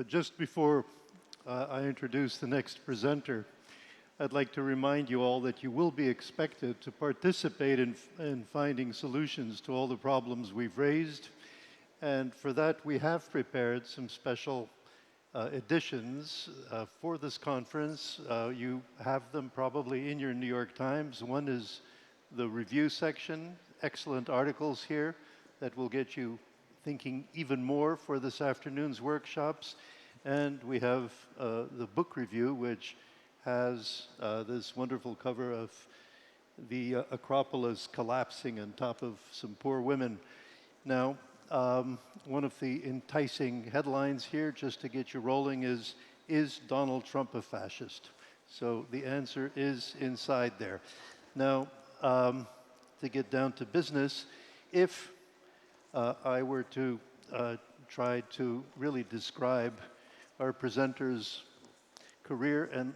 Just before I introduce the next presenter, I'd like to remind you all that you will be expected to participate in finding solutions to all the problems we've raised. And for that, we have prepared some special editions for this conference. You have them probably in your New York Times. One is the review section, excellent articles here that will get you thinking even more for this afternoon's workshops. And we have the book review, which has this wonderful cover of the Acropolis collapsing on top of some poor women. Now, one of the enticing headlines here, just to get you rolling, is Donald Trump a fascist? So the answer is inside there. Now, to get down to business, if I were to try to really describe our presenter's career and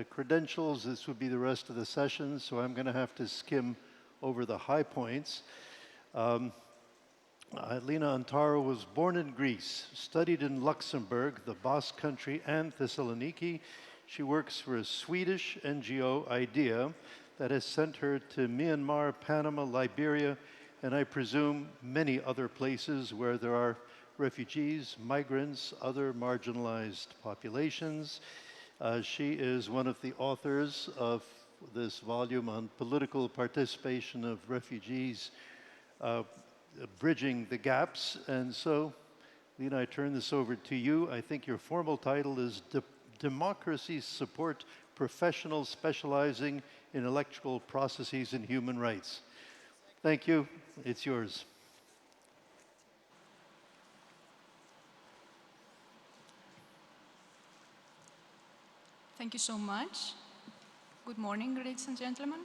credentials, this would be the rest of the session, so I'm going to have to skim over the high points. Lina Antara was born in Greece, studied in Luxembourg, the Basque Country, and Thessaloniki. She works for a Swedish NGO, IDEA, that has sent her to Myanmar, Panama, Liberia, and I presume many other places where there are refugees, migrants, other marginalized populations. She is one of the authors of this volume on political participation of refugees, bridging the gaps. And so, Lina, I turn this over to you. I think your formal title is Democracy Support Professionals Specializing in Electoral Processes and Human Rights. Thank you. It's yours. Thank you so much. Good morning, ladies and gentlemen.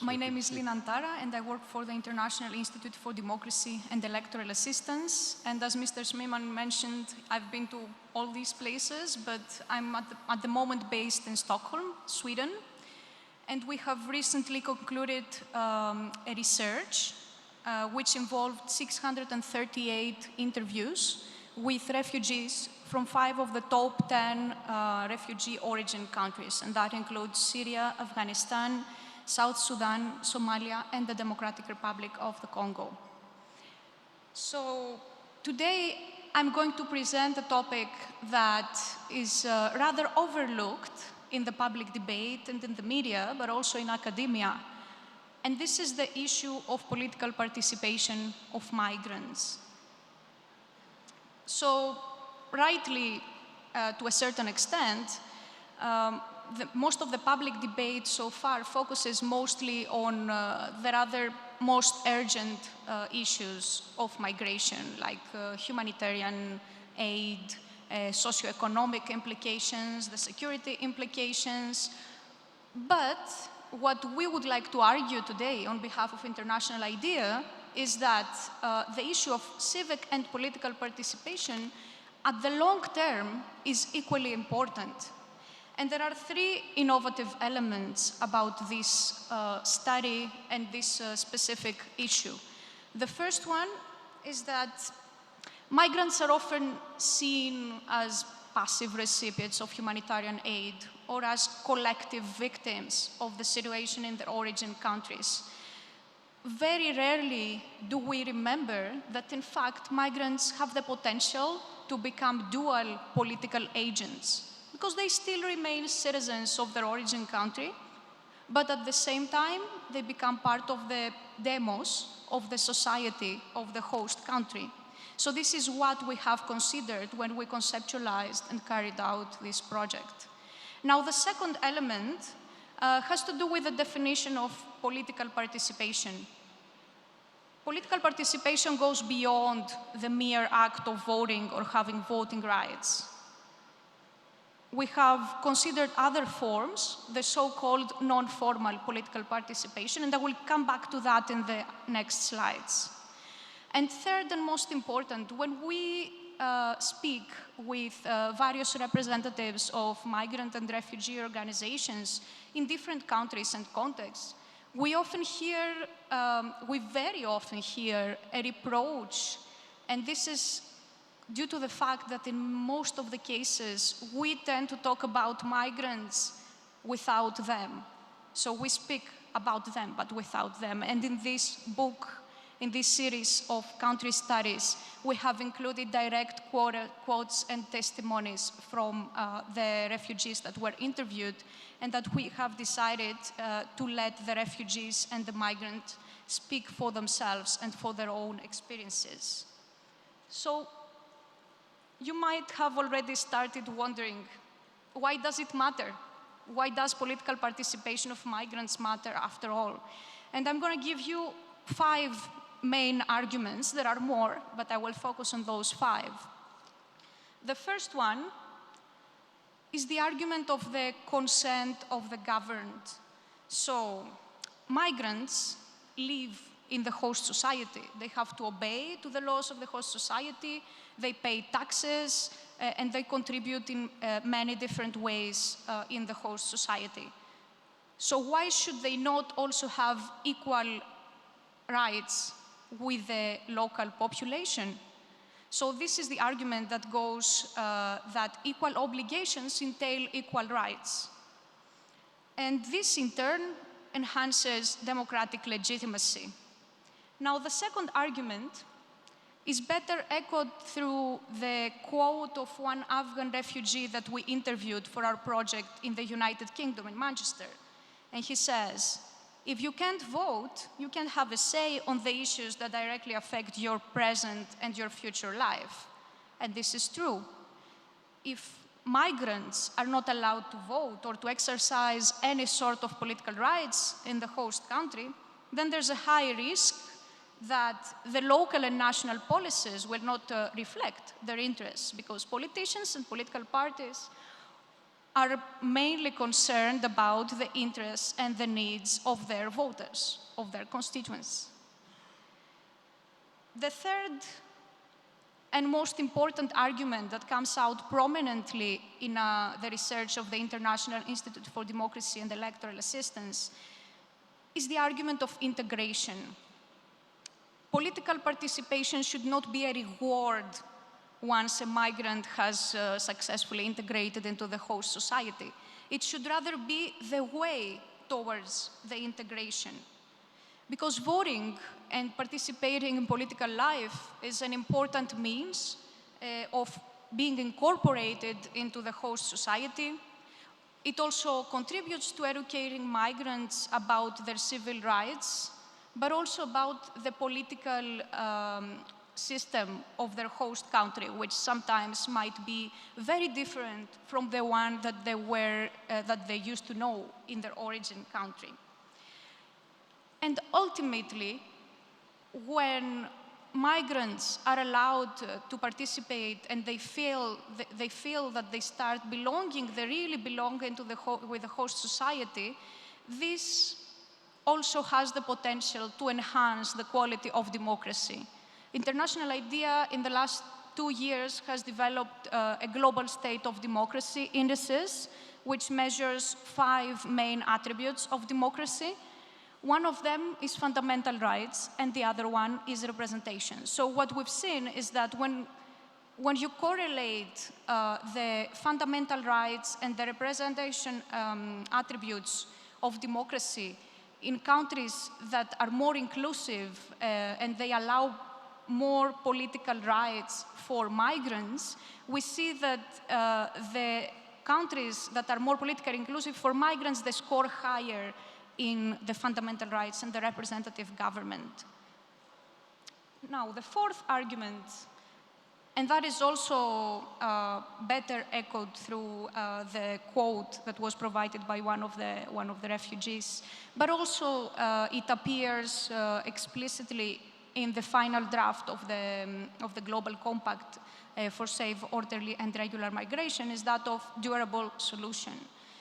My name is Lina Antara, and I work for the International Institute for Democracy and Electoral Assistance. And as Mr. Schmemann mentioned, I've been to all these places, but I'm at the moment based in Stockholm, Sweden. And we have recently concluded a research which involved 638 interviews with refugees from 5 of the top 10 refugee origin countries, and that includes Syria, Afghanistan, South Sudan, Somalia, and the Democratic Republic of the Congo. So today I'm going to present a topic that is rather overlooked in the public debate and in the media, but also in academia. And this is the issue of political participation of migrants. So, rightly, to a certain extent, most of the public debate so far focuses mostly on the rather most urgent issues of migration, like humanitarian aid, socioeconomic implications, the security implications. But what we would like to argue today on behalf of International IDEA is that the issue of civic and political participation at the long term is equally important. And there are 3 innovative elements about this study and this specific issue. The first one is that migrants are often seen as passive recipients of humanitarian aid or as collective victims of the situation in their origin countries. Very rarely do we remember that, in fact, migrants have the potential to become dual political agents, because they still remain citizens of their origin country, but at the same time, they become part of the demos of the society of the host country. So this is what we have considered when we conceptualized and carried out this project. Now, the second element has to do with the definition of political participation. Political participation goes beyond the mere act of voting or having voting rights. We have considered other forms, the so-called non-formal political participation, and I will come back to that in the next slides. And third and most important, when we speak with various representatives of migrant and refugee organizations in different countries and contexts, we very often hear a reproach, and this is due to the fact that in most of the cases, we tend to talk about migrants without them. So we speak about them, but without them. And in this book, in this series of country studies, we have included direct quotes and testimonies from the refugees that were interviewed, and that we have decided to let the refugees and the migrants speak for themselves and for their own experiences. So you might have already started wondering, why does it matter? Why does political participation of migrants matter after all? And I'm going to give you 5 main arguments. There are more, but I will focus on those 5. The first one is the argument of the consent of the governed. So migrants live in the host society. They have to obey to the laws of the host society. They pay taxes, and they contribute in many different ways in the host society. So why should they not also have equal rights with the local population? So this is the argument that goes that equal obligations entail equal rights. And this, in turn, enhances democratic legitimacy. Now, the second argument is better echoed through the quote of one Afghan refugee that we interviewed for our project in the United Kingdom, in Manchester. And he says, if you can't vote, you can't have a say on the issues that directly affect your present and your future life. And this is true. If migrants are not allowed to vote or to exercise any sort of political rights in the host country, then there's a high risk that the local and national policies will not reflect their interests, because politicians and political parties are mainly concerned about the interests and the needs of their voters, of their constituents. The third and most important argument that comes out prominently in the research of the International Institute for Democracy and Electoral Assistance is the argument of integration. Political participation should not be a reward once a migrant has successfully integrated into the host society. It should rather be the way towards the integration. Because voting and participating in political life is an important means of being incorporated into the host society. It also contributes to educating migrants about their civil rights, but also about the political system of their host country, which sometimes might be very different from the one that they used to know in their origin country. And ultimately, when migrants are allowed to participate and they feel that they start belonging, they really belong with the host society, this also has the potential to enhance the quality of democracy. International IDEA in the last 2 years has developed a global state of democracy indices, which measures 5 main attributes of democracy. One of them is fundamental rights, and the other one is representation. So what we've seen is that when you correlate the fundamental rights and the representation attributes of democracy in countries that are more inclusive and they allow more political rights for migrants, we see that the countries that are more politically inclusive for migrants, they score higher in the fundamental rights and the representative government. Now, the fourth argument, and that is also better echoed through the quote that was provided by one of the refugees, but also it appears explicitly in the final draft of the Global Compact for safe, orderly, and regular migration, is that of durable solution.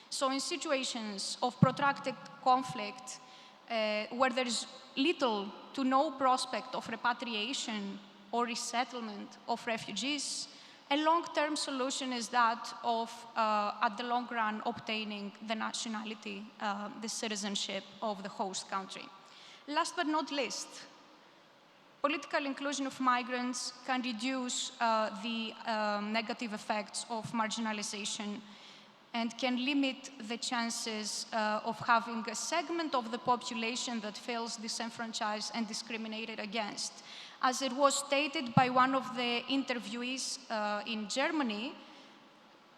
So in situations of protracted conflict, where there is little to no prospect of repatriation or resettlement of refugees, a long-term solution is that of, at the long run, obtaining the nationality, the citizenship of the host country. Last but not least, political inclusion of migrants can reduce the negative effects of marginalization and can limit the chances of having a segment of the population that feels disenfranchised and discriminated against. As it was stated by one of the interviewees in Germany,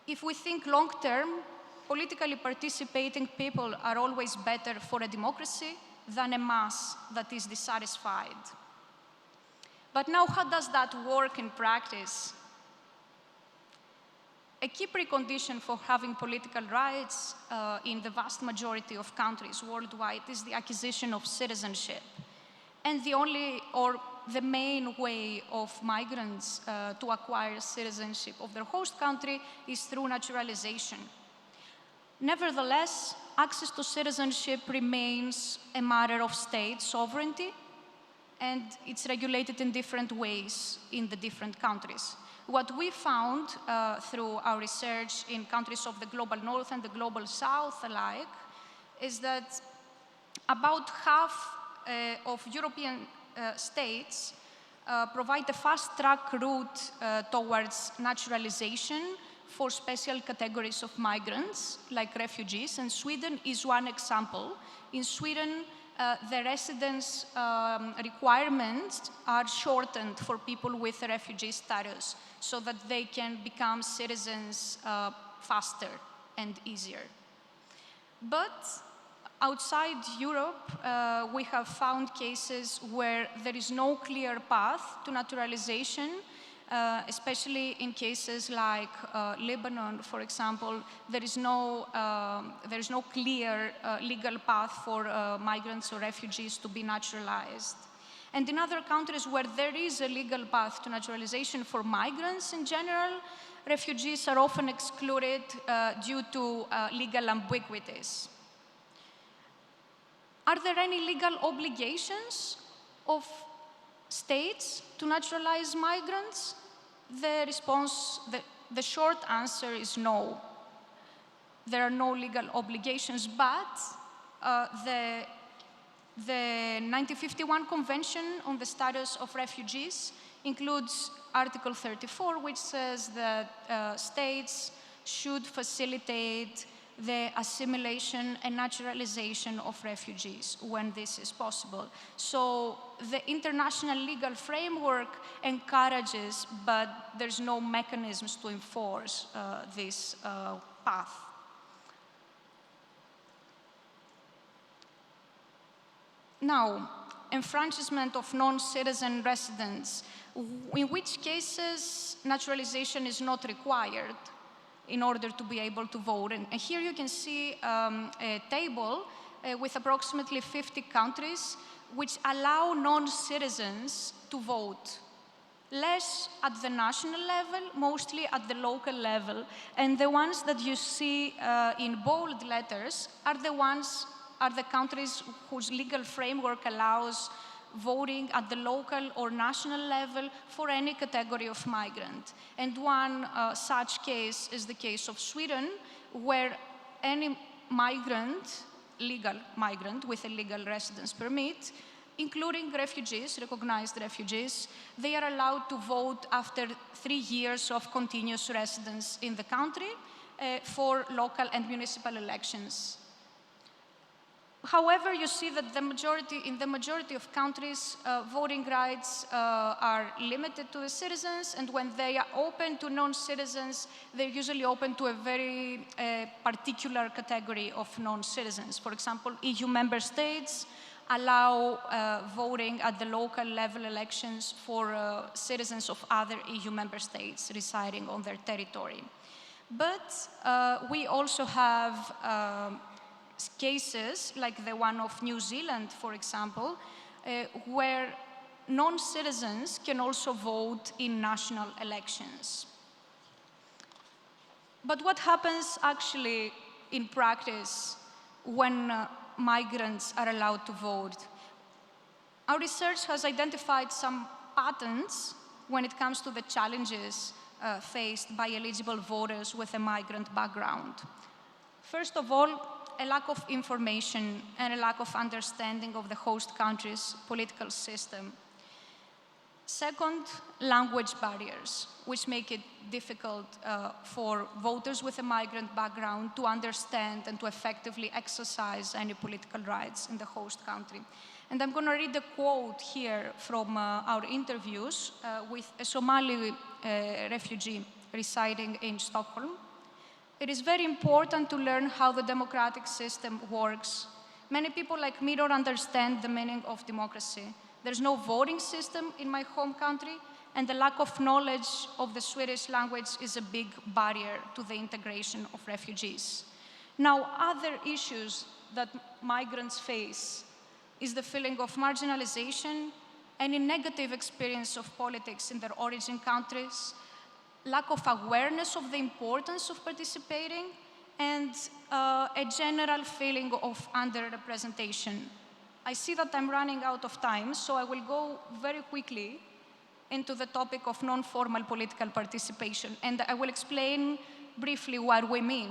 if we think long-term, politically participating people are always better for a democracy than a mass that is dissatisfied. But now, how does that work in practice? A key precondition for having political rights in the vast majority of countries worldwide is the acquisition of citizenship. And the only, or the main way of migrants to acquire citizenship of their host country is through naturalization. Nevertheless, access to citizenship remains a matter of state sovereignty, and it's regulated in different ways in the different countries. What we found through our research in countries of the global north and the global south alike is that about half of European states provide a fast-track route towards naturalization for special categories of migrants, like refugees, and Sweden is one example. In Sweden, the residence requirements are shortened for people with a refugee status so that they can become citizens faster and easier. But outside Europe, we have found cases where there is no clear path to naturalization, especially in cases like Lebanon, for example. There is no clear legal path for migrants or refugees to be naturalized. And in other countries where there is a legal path to naturalization for migrants in general, refugees are often excluded due to legal ambiguities. Are there any legal obligations of states to naturalize migrants? The short answer is no. There are no legal obligations, but the 1951 Convention on the Status of Refugees includes Article 34, which says that states should facilitate the assimilation and naturalization of refugees when this is possible. So the international legal framework encourages, but there's no mechanisms to enforce this path. Now, enfranchisement of non-citizen residents, in which cases naturalization is not required in order to be able to vote. And here you can see a table with approximately 50 countries which allow non-citizens to vote. Less at the national level, mostly at the local level. And the ones that you see in bold letters are the countries whose legal framework allows voting at the local or national level for any category of migrant. And one such case is the case of Sweden, where any migrant, legal migrant with a legal residence permit, including refugees, recognized refugees, they are allowed to vote after 3 years of continuous residence in the country for local and municipal elections. However, you see that in the majority of countries, voting rights are limited to the citizens, and when they are open to non-citizens, they're usually open to a very particular category of non-citizens. For example, EU member states allow voting at the local level elections for citizens of other EU member states residing on their territory. But we also have cases like the one of New Zealand, for example, where non-citizens can also vote in national elections. But what happens actually in practice when migrants are allowed to vote? Our research has identified some patterns when it comes to the challenges faced by eligible voters with a migrant background. First of all, a lack of information and a lack of understanding of the host country's political system. Second, language barriers, which make it difficult for voters with a migrant background to understand and to effectively exercise any political rights in the host country. And I'm going to read a quote here from our interviews with a Somali refugee residing in Stockholm. It is very important to learn how the democratic system works. Many people like me don't understand the meaning of democracy. There's no voting system in my home country, and the lack of knowledge of the Swedish language is a big barrier to the integration of refugees. Now, other issues that migrants face is the feeling of marginalization, any negative experience of politics in their origin countries, lack of awareness of the importance of participating, and a general feeling of underrepresentation. I see that I'm running out of time, so I will go very quickly into the topic of non-formal political participation, and I will explain briefly what we mean.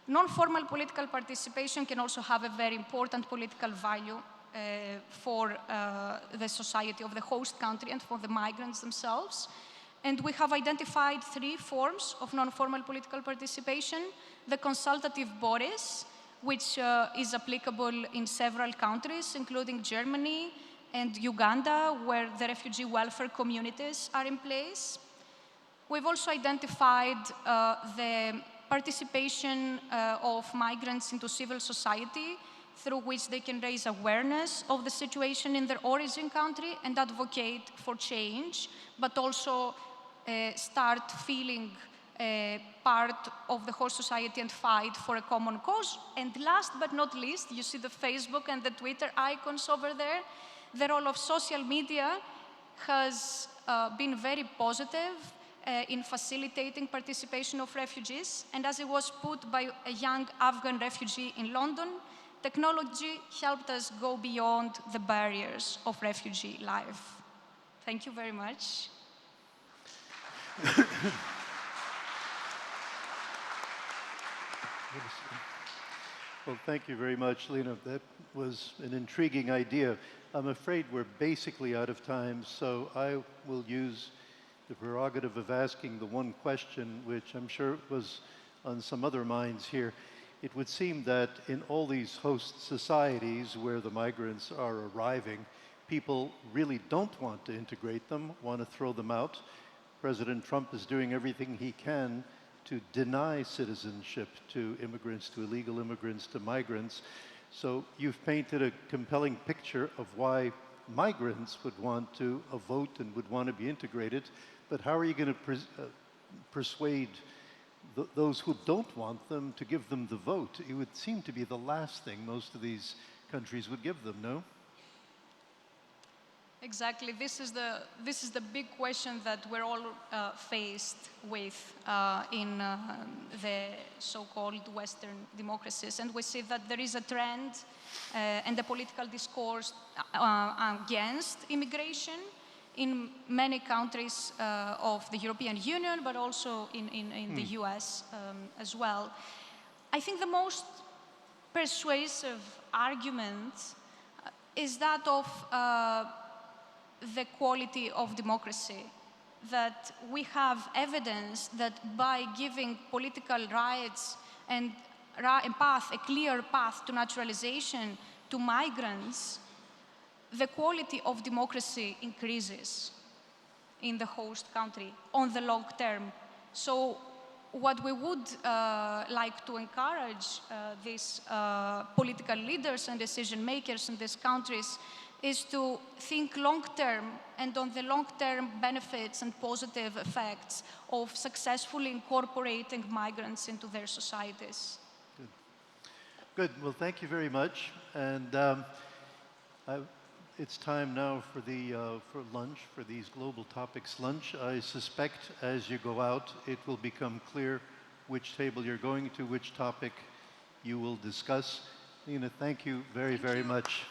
Non-formal political participation can also have a very important political value for the society of the host country and for the migrants themselves. And we have identified 3 forms of non-formal political participation: the consultative bodies, which is applicable in several countries, including Germany and Uganda, where the refugee welfare communities are in place. We've also identified the participation of migrants into civil society, through which they can raise awareness of the situation in their origin country and advocate for change, but also start feeling part of the whole society and fight for a common cause. And last but not least, you see the Facebook and the Twitter icons over there. The role of social media has been very positive in facilitating participation of refugees. And as it was put by a young Afghan refugee in London, technology helped us go beyond the barriers of refugee life. Thank you very much. Well, thank you very much, Lina. That was an intriguing idea. I'm afraid we're basically out of time, so I will use the prerogative of asking the one question, which I'm sure was on some other minds here. It would seem that in all these host societies where the migrants are arriving, people really don't want to integrate them, want to throw them out. President Trump is doing everything he can to deny citizenship to immigrants, to illegal immigrants, to migrants. So you've painted a compelling picture of why migrants would want to vote and would want to be integrated, but how are you going to persuade those who don't want them to give them the vote? It would seem to be the last thing most of these countries would give them, no? Exactly. This is the big question that we're all faced with in the so-called Western democracies. And we see that there is a trend and a political discourse against immigration in many countries of the European Union, but also in the US as well. I think the most persuasive argument is that of the quality of democracy, that we have evidence that by giving political rights and a clear path to naturalization to migrants, the quality of democracy increases in the host country on the long term. So what we would like to encourage these political leaders and decision makers in these countries is to think long-term and on the long-term benefits and positive effects of successfully incorporating migrants into their societies. Good. Good. Well, thank you very much. And it's time now for for lunch, for these Global Topics lunch. I suspect as you go out, it will become clear which table you're going to, which topic you will discuss. Lina, thank you very, very much.